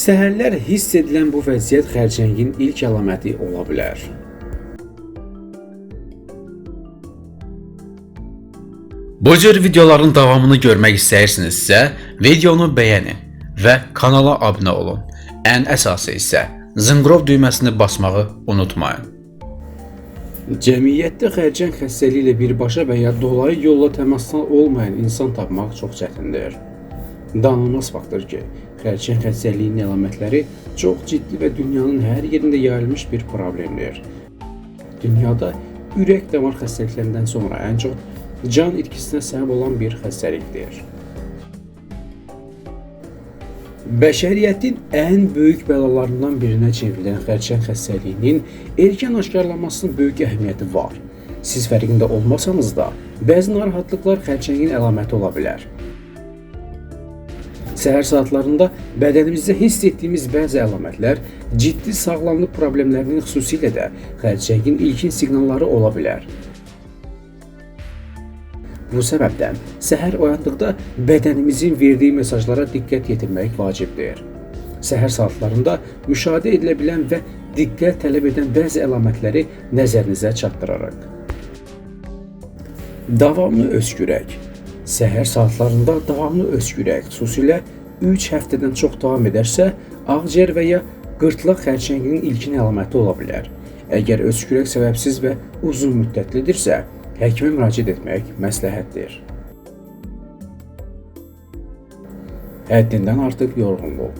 Səhərlər hiss edilən bu vəziyyət xərçəngin ilk əlaməti ola bilər. Bu cür videoların davamını görmək istəyirsinizsə, videonu bəyənin və kanala abunə olun. Ən əsası isə zınqrov düyməsini basmağı unutmayın. Cəmiyyətdə xərçəng xəstəliyi ilə birbaşa və ya dolayı yolla təmasda olmayan insan tapmaq çox çətindir. Danılmaz faktdır ki, xərçəng xəstəliyinin əlamətləri çox ciddi və dünyanın hər yerində yayılmış bir problemdir. Dünyada ürək-damar xəstəliklərindən sonra ən çox can itkisinə səbəb olan bir xəstəlikdir. Bəşəriyyətin ən böyük bəlalarından birinə çevrilən xərçəng xəstəliyinin erkən aşkarlanmasının böyük əhəmiyyəti var. Siz fərqində olmasanız da, bəzi narahatlıqlar xərçəngin əlaməti ola bilər. Səhər saatlarında bədənimizdə hiss etdiyimiz bəzi əlamətlər ciddi sağlamlıq problemlərinin, xüsusilə də xərçəngin ilkin siqnalları ola bilər. Bu səbəbdən səhər oyandıqda bədənimizin verdiyi mesajlara diqqət yetirmək vacibdir. Səhər saatlarında müşahidə edilə bilən və diqqət tələb edən bəzi əlamətləri nəzərinizə çatdıraraq. Davamlı öskürək. Səhər saatlarında davamlı öskürək, xüsusilə 3 həftədən çox davam edərsə, ağciyər və ya qırtlaq xərçənginin ilkin əlaməti ola bilər. Əgər öskürək səbəbsiz və uzun müddətlidirsə, həkimə müraciət etmək məsləhətdir. Həddindən artıq yorğunluq.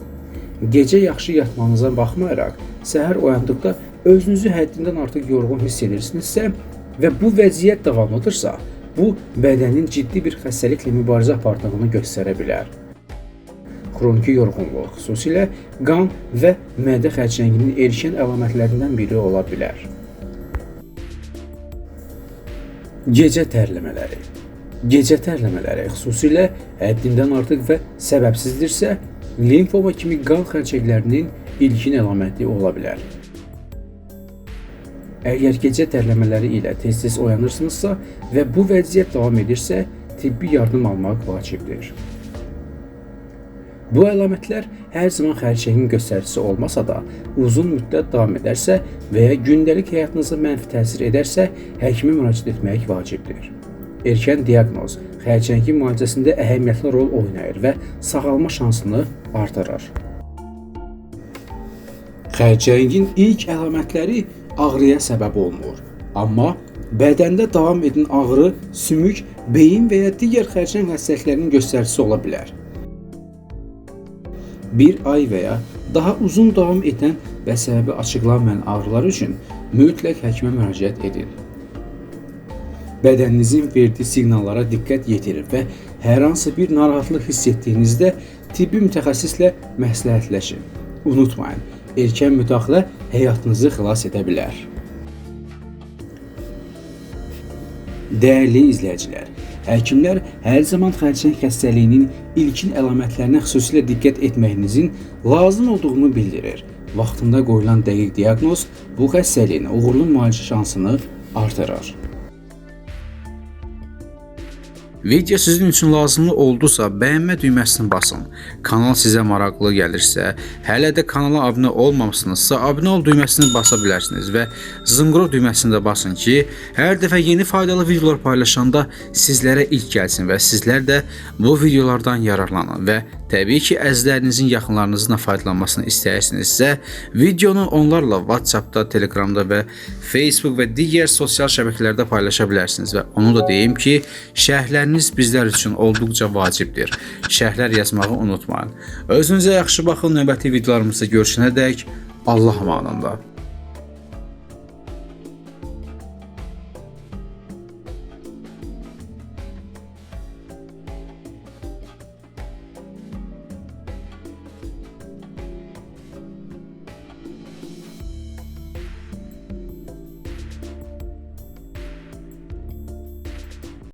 Gecə yaxşı yatmanıza baxmayaraq, səhər oyandıqda özünüzü həddindən artıq yorğun hiss edirsinizsə və bu vəziyyət davamlıdırsa, bu bədənin ciddi bir xəstəliklə mübarizə apardığını göstərə bilər. Xroniki yorğunluq, xüsusilə qan və mədə xərçənginin erkən əlamətlərindən biri ola bilər. Gecə tərləmələri. Gecə tərləmələri, xüsusilə həddindən artıq və səbəbsizdirsə, limfoma kimi qan xərçənglərinin ilkin əlaməti ola bilər. Əgər gecə tərləmələri ilə tez-tez oyanırsınızsa və bu vəziyyət davam edirsə, tibbi yardım almaq vacibdir. Bu əlamətlər hər zaman xərçəngin göstəricisi olmasa da, uzun müddət davam edərsə və ya gündəlik həyatınıza mənfi təsir edərsə, həkimə müraciət etmək vacibdir. Erkən diaqnoz xərçəngin müalicəsində əhəmiyyətli rol oynayır və sağalma şansını artırır. Xərçəngin ilk əlamətləri ağrıya səbəb olmur. Amma bədəndə davam edən ağrı, sümük, beyin və ya digər xərçəng xəstəliklərinin göstəricisi ola bilər. Bir ay və ya daha uzun davam edən və səbəbi açıqlanmayan ağrılar üçün mütləq həkimə müraciət edin. Bədəninizin verdiyi siqnallara diqqət yetirin və hər hansı bir narahatlıq hiss etdiyinizdə tibbi mütəxəssislə məsləhətləşin. Unutmayın, erkən müdaxilə həyatınızı xilas edə bilər. Dəyərli izləyicilər, həkimlər hər zaman xərçəng xəstəliyinin ilkin əlamətlərinə xüsusilə diqqət etməyinizin lazım olduğunu bildirir. Vaxtında qoyulan dəqiq diaqnoz bu xəstəliyin uğurlu müalicə şansını artırır. Video sizin üçün lazımlı oldusa bəyənmə düyməsini basın. Kanal sizə maraqlı gəlirsə, hələ də kanala abunə olmamışsınızsa abunə ol düyməsini basa bilərsiniz və zınqrov düyməsini də basın ki, hər dəfə yeni faydalı videolar paylaşanda sizlərə ilk gəlsin və sizlər də bu videolardan yararlanın və təbii ki, əzizlərinizin yaxınlarınızın faydalanmasını istəyirsinizsə, videonu onlarla WhatsAppda, Telegramda və Facebook və digər sosial şəbəkələrdə paylaşa bilərsiniz və onu da deyim ki, şərhləriniz bizlər üçün olduqca vacibdir. Şərhlər yazmağı unutmayın. Özünüzə yaxşı baxın, növbəti videolarımızda görüşənədək Allah amanında.